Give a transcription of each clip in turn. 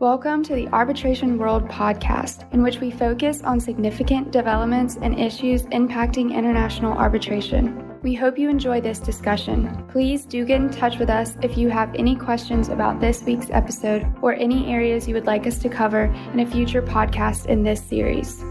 Welcome to the Arbitration World podcast, in which we focus on significant developments and issues impacting international arbitration. We hope you enjoy this discussion. Please do get in touch with us if you have any questions about this week's episode or any areas you would like us to cover in a future podcast in this series.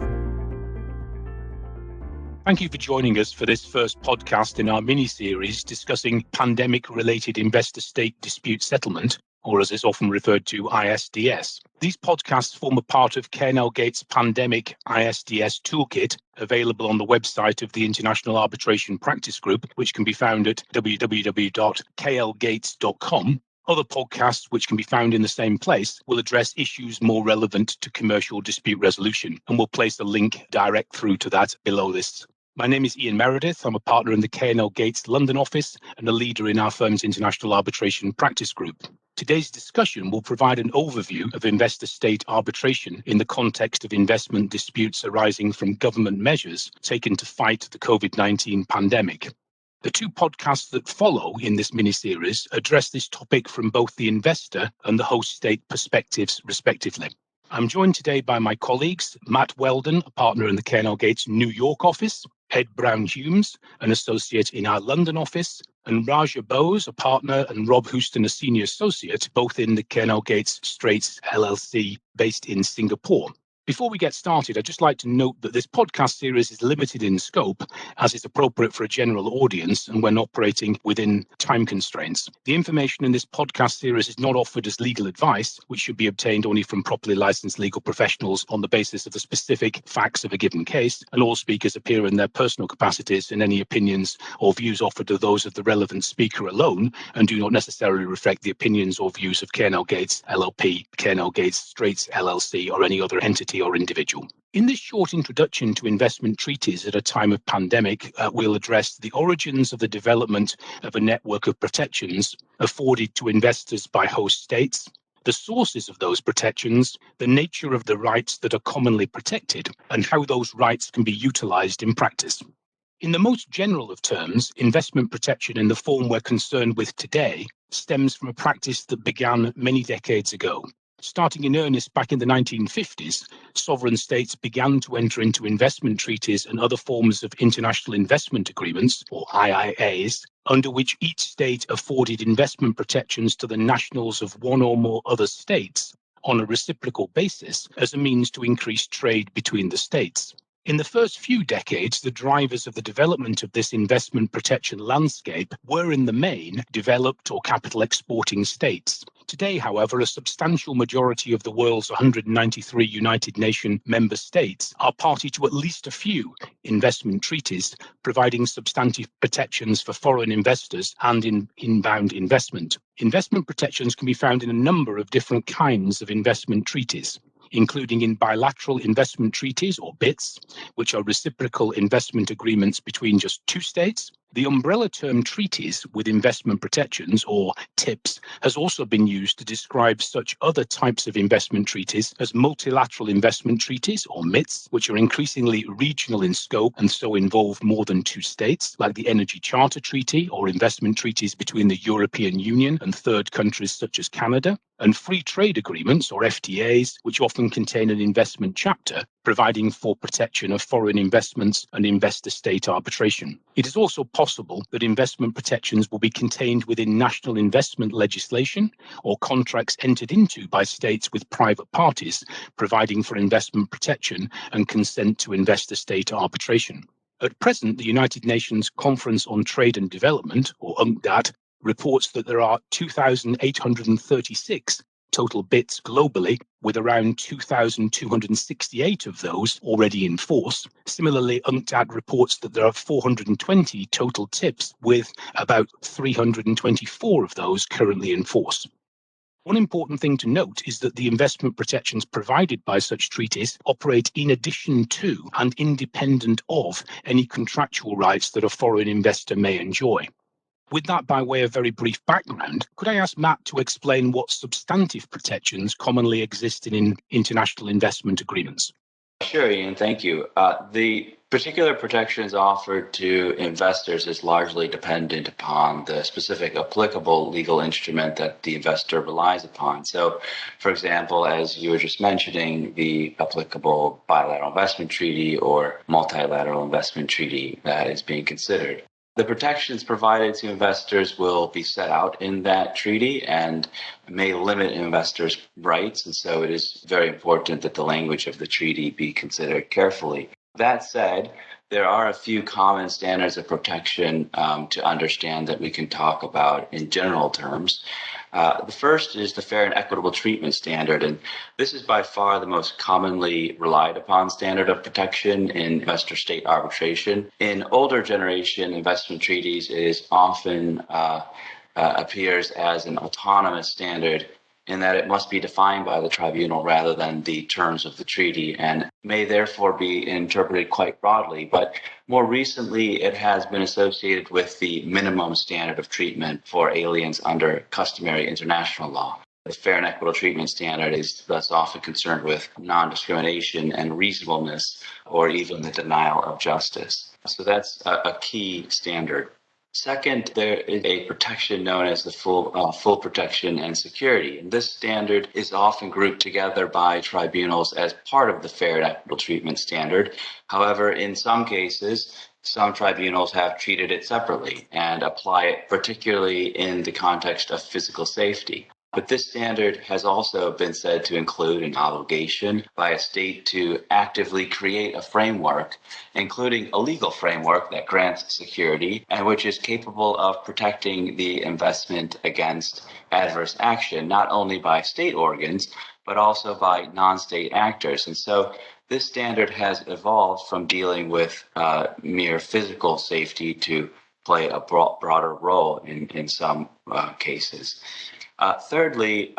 Thank you for joining us for this first podcast in our mini-series discussing pandemic-related investor-state dispute settlement, or as it's often referred to, ISDS. These podcasts form a part of K&L Gates' Pandemic ISDS Toolkit, available on the website of the International Arbitration Practice Group, which can be found at www.klgates.com. Other podcasts, which can be found in the same place, will address issues more relevant to commercial dispute resolution, and we'll place a link direct through to that below this. My name is Ian Meredith. I'm a partner in the K&L Gates London office and a leader in our firm's International Arbitration Practice Group. Today's discussion will provide an overview of investor-state arbitration in the context of investment disputes arising from government measures taken to fight the COVID-19 pandemic. The two podcasts that follow in this mini-series address this topic from both the investor and the host state perspectives, respectively. I'm joined today by my colleagues, Matt Weldon, a partner in the K&L Gates New York office, Ed Brown-Humes, an associate in our London office, and Raja Bose, a partner, and Rob Houston, a senior associate, both in the K&L Gates Straits LLC based in Singapore. Before we get started, I'd just like to note that this podcast series is limited in scope, as is appropriate for a general audience and when operating within time constraints. The information in this podcast series is not offered as legal advice, which should be obtained only from properly licensed legal professionals on the basis of the specific facts of a given case, and all speakers appear in their personal capacities, and any opinions or views offered are those of the relevant speaker alone and do not necessarily reflect the opinions or views of K&L Gates LLP, K&L Gates Straits LLC, or any other entity or individual. In this short introduction to investment treaties at a time of pandemic, we'll address the origins of the development of a network of protections afforded to investors by host states, the sources of those protections, the nature of the rights that are commonly protected, and how those rights can be utilized in practice. In the most general of terms, investment protection in the form we're concerned with today stems from a practice that began many decades ago. Starting in earnest back in the 1950s, sovereign states began to enter into investment treaties and other forms of international investment agreements, or IIAs, under which each state afforded investment protections to the nationals of one or more other states on a reciprocal basis as a means to increase trade between the states. In the first few decades, the drivers of the development of this investment protection landscape were in the main developed or capital exporting states. Today, however, a substantial majority of the world's 193 United Nations member states are party to at least a few investment treaties, providing substantive protections for foreign investors and in inbound investment. Investment protections can be found in a number of different kinds of investment treaties, including in bilateral investment treaties, or BITs, which are reciprocal investment agreements between just two states. The umbrella term treaties with investment protections, or TIPS, has also been used to describe such other types of investment treaties as multilateral investment treaties, or MITs, which are increasingly regional in scope and so involve more than two states, like the Energy Charter Treaty or investment treaties between the European Union and third countries such as Canada, and free trade agreements, or FTAs, which often contain an investment chapter, providing for protection of foreign investments and investor-state arbitration. It is also possible that investment protections will be contained within national investment legislation or contracts entered into by states with private parties, providing for investment protection and consent to investor-state arbitration. At present, the United Nations Conference on Trade and Development, or UNCTAD, reports that there are 2,836 total BITs globally, with around 2,268 of those already in force. Similarly, UNCTAD reports that there are 420 total TIPS, with about 324 of those currently in force. One important thing to note is that the investment protections provided by such treaties operate in addition to and independent of any contractual rights that a foreign investor may enjoy. With that by way of very brief background, could I ask Matt to explain what substantive protections commonly exist in international investment agreements? Sure, Ian, thank you. The Particular protections offered to investors is largely dependent upon the specific applicable legal instrument that the investor relies upon. So, for example, as you were just mentioning, the applicable bilateral investment treaty or multilateral investment treaty that is being considered. The protections provided to investors will be set out in that treaty and may limit investors' rights, and so it is very important that the language of the treaty be considered carefully. That said, there are a few common standards of protection to understand that we can talk about in general terms. The first is the fair and equitable treatment standard, and this is by far the most commonly relied upon standard of protection in investor-state arbitration. In older generation investment treaties, it is often appears as an autonomous standard in that it must be defined by the tribunal rather than the terms of the treaty and may therefore be interpreted quite broadly. But more recently, it has been associated with the minimum standard of treatment for aliens under customary international law. The fair and equitable treatment standard is thus often concerned with non-discrimination and reasonableness or even the denial of justice. So that's a key standard. Second, there is a protection known as the full protection and security. And this standard is often grouped together by tribunals as part of the fair and equitable treatment standard. However, in some cases, some tribunals have treated it separately and apply it particularly in the context of physical safety. But this standard has also been said to include an obligation by a state to actively create a framework, including a legal framework that grants security and which is capable of protecting the investment against adverse action, not only by state organs, but also by non-state actors. And so this standard has evolved from dealing with mere physical safety to play a broader role in some cases. Thirdly,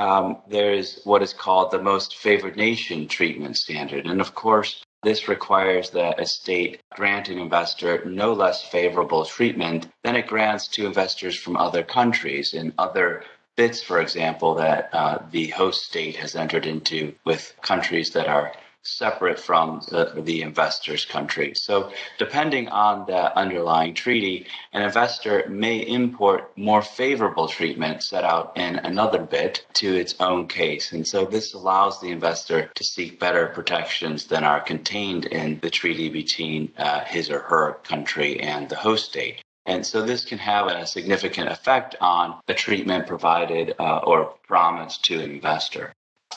there is what is called the most favored nation treatment standard. And of course, this requires that a state grant an investor no less favorable treatment than it grants to investors from other countries in other BITs, for example, that the host state has entered into with countries that are separate from the investor's country. So depending on the underlying treaty, an investor may import more favorable treatment set out in another BIT to its own case. And so this allows the investor to seek better protections than are contained in the treaty between his or her country and the host state. And so this can have a significant effect on the treatment provided or promised to an investor.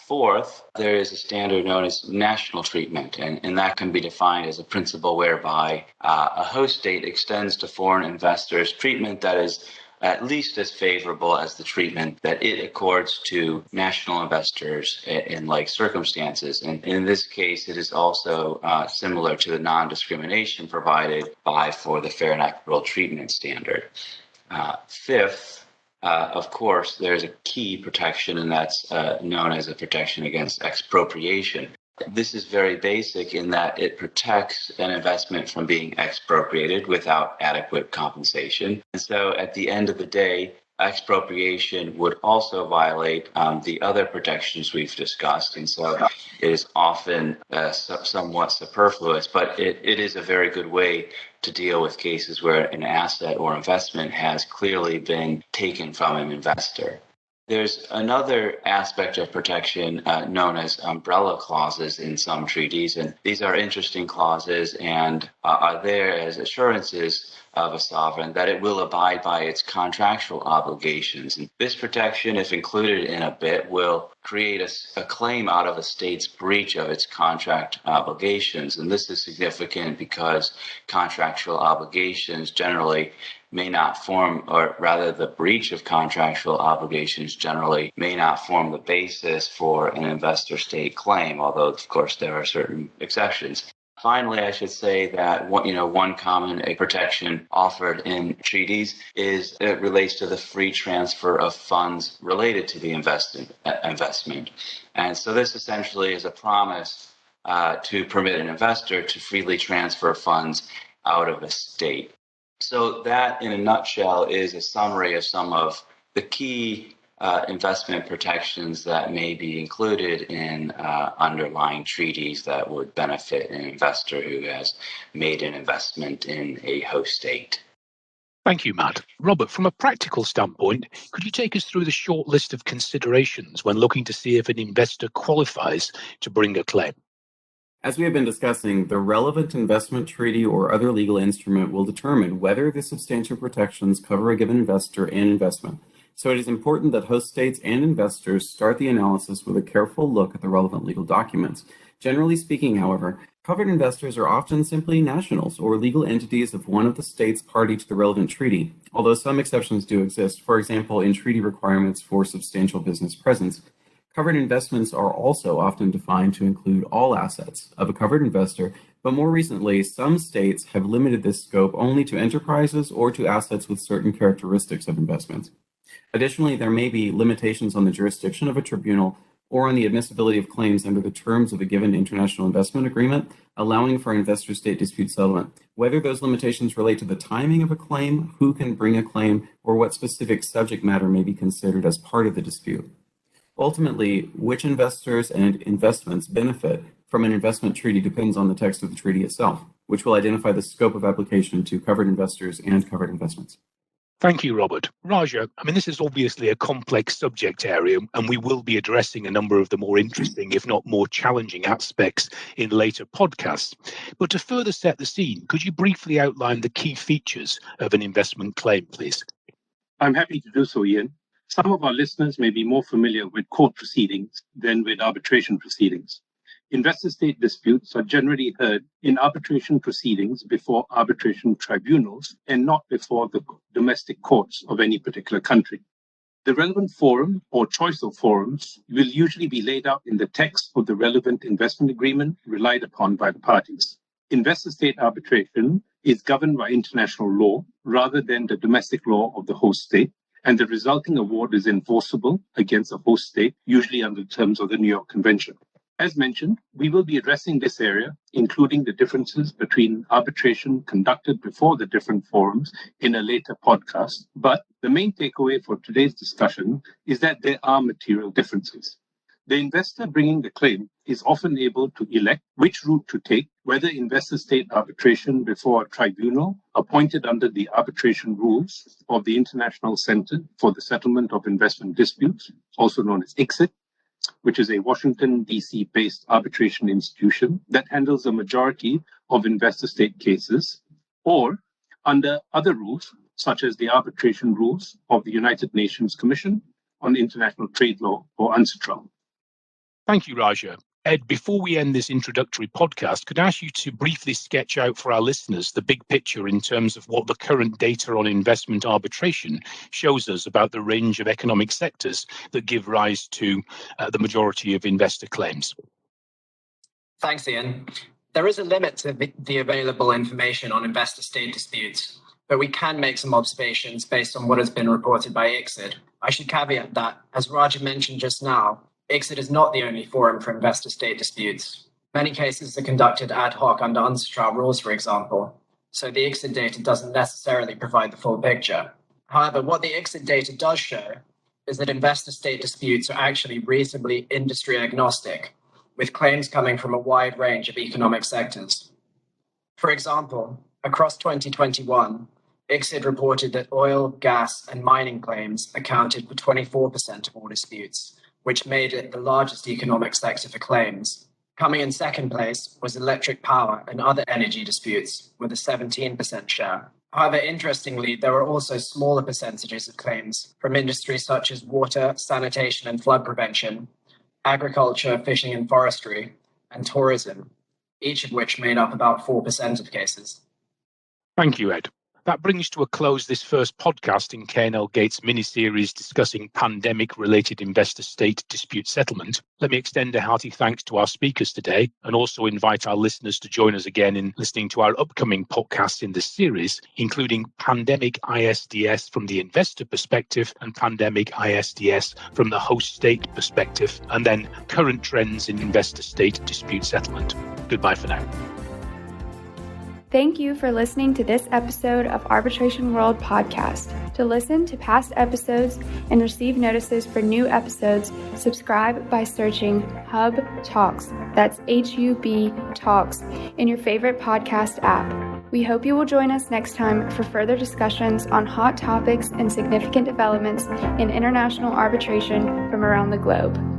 Fourth, there is a standard known as national treatment, and that can be defined as a principle whereby a host state extends to foreign investors treatment that is at least as favorable as the treatment that it accords to national investors in like circumstances. And in this case, it is also similar to the non-discrimination provided for the fair and equitable treatment standard. Fifth, of course, there's a key protection, and that's known as a protection against expropriation. This is very basic in that it protects an investment from being expropriated without adequate compensation. And so at the end of the day, expropriation would also violate the other protections we've discussed. And so it is often somewhat superfluous, but it is a very good way to deal with cases where an asset or investment has clearly been taken from an investor. There's another aspect of protection known as umbrella clauses in some treaties, and these are interesting clauses and are there as assurances of a sovereign that it will abide by its contractual obligations. And this protection, if included in a BIT, will create a claim out of a state's breach of its contract obligations. And this is significant because contractual obligations generally may not form, or rather the breach of contractual obligations generally may not form the basis for an investor-state claim, although of course there are certain exceptions. Finally, I should say that one common protection offered in treaties is it relates to the free transfer of funds related to the investment. And so this essentially is a promise to permit an investor to freely transfer funds out of a state. So that, in a nutshell, is a summary of some of the key investment protections that may be included in underlying treaties that would benefit an investor who has made an investment in a host state. Thank you, Matt. Robert, from a practical standpoint, could you take us through the short list of considerations when looking to see if an investor qualifies to bring a claim? As we have been discussing, the relevant investment treaty or other legal instrument will determine whether the substantial protections cover a given investor and investment. So it is important that host states and investors start the analysis with a careful look at the relevant legal documents. Generally speaking, however, covered investors are often simply nationals or legal entities of one of the states party to the relevant treaty, although some exceptions do exist, for example, in treaty requirements for substantial business presence. Covered investments are also often defined to include all assets of a covered investor, but more recently, some states have limited this scope only to enterprises or to assets with certain characteristics of investments. Additionally, there may be limitations on the jurisdiction of a tribunal or on the admissibility of claims under the terms of a given international investment agreement, allowing for investor-state dispute settlement. Whether those limitations relate to the timing of a claim, who can bring a claim, or what specific subject matter may be considered as part of the dispute. Ultimately, which investors and investments benefit from an investment treaty depends on the text of the treaty itself, which will identify the scope of application to covered investors and covered investments. Thank you, Robert. Raja, this is obviously a complex subject area, and we will be addressing a number of the more interesting, if not more challenging aspects in later podcasts. But to further set the scene, could you briefly outline the key features of an investment claim, please? I'm happy to do so, Ian. Some of our listeners may be more familiar with court proceedings than with arbitration proceedings. Investor-state disputes are generally heard in arbitration proceedings before arbitration tribunals and not before the domestic courts of any particular country. The relevant forum or choice of forums will usually be laid out in the text of the relevant investment agreement relied upon by the parties. Investor-state arbitration is governed by international law rather than the domestic law of the host state, and the resulting award is enforceable against a host state, usually under the terms of the New York Convention. As mentioned, we will be addressing this area, including the differences between arbitration conducted before the different forums in a later podcast. But the main takeaway for today's discussion is that there are material differences. The investor bringing the claim is often able to elect which route to take, whether investor-state arbitration before a tribunal appointed under the arbitration rules of the International Center for the Settlement of Investment Disputes, also known as ICSID, which is a Washington, D.C.-based arbitration institution that handles the majority of investor-state cases, or under other rules, such as the arbitration rules of the United Nations Commission on International Trade Law, or UNCITRAL. Thank you, Raja. Ed, before we end this introductory podcast, could I ask you to briefly sketch out for our listeners the big picture in terms of what the current data on investment arbitration shows us about the range of economic sectors that give rise to the majority of investor claims? Thanks, Ian. There is a limit to the available information on investor-state disputes, but we can make some observations based on what has been reported by ICSID. I should caveat that, as Raja mentioned just now, ICSID is not the only forum for investor-state disputes. Many cases are conducted ad hoc under UNCITRAL rules, for example, so the ICSID data doesn't necessarily provide the full picture. However, what the ICSID data does show is that investor-state disputes are actually reasonably industry agnostic, with claims coming from a wide range of economic sectors. For example, across 2021, ICSID reported that oil, gas, and mining claims accounted for 24% of all disputes, which made it the largest economic sector for claims. Coming in second place was electric power and other energy disputes, with a 17% share. However, interestingly, there were also smaller percentages of claims from industries such as water, sanitation and flood prevention, agriculture, fishing and forestry, and tourism, each of which made up about 4% of cases. Thank you, Ed. That brings to a close this first podcast in K&L Gates mini-series discussing pandemic-related investor-state dispute settlement. Let me extend a hearty thanks to our speakers today and also invite our listeners to join us again in listening to our upcoming podcasts in this series, including Pandemic ISDS from the investor perspective and Pandemic ISDS from the host state perspective, and then current trends in investor-state dispute settlement. Goodbye for now. Thank you for listening to this episode of Arbitration World Podcast. To listen to past episodes and receive notices for new episodes, subscribe by searching Hub Talks, that's HUB Talks, in your favorite podcast app. We hope you will join us next time for further discussions on hot topics and significant developments in international arbitration from around the globe.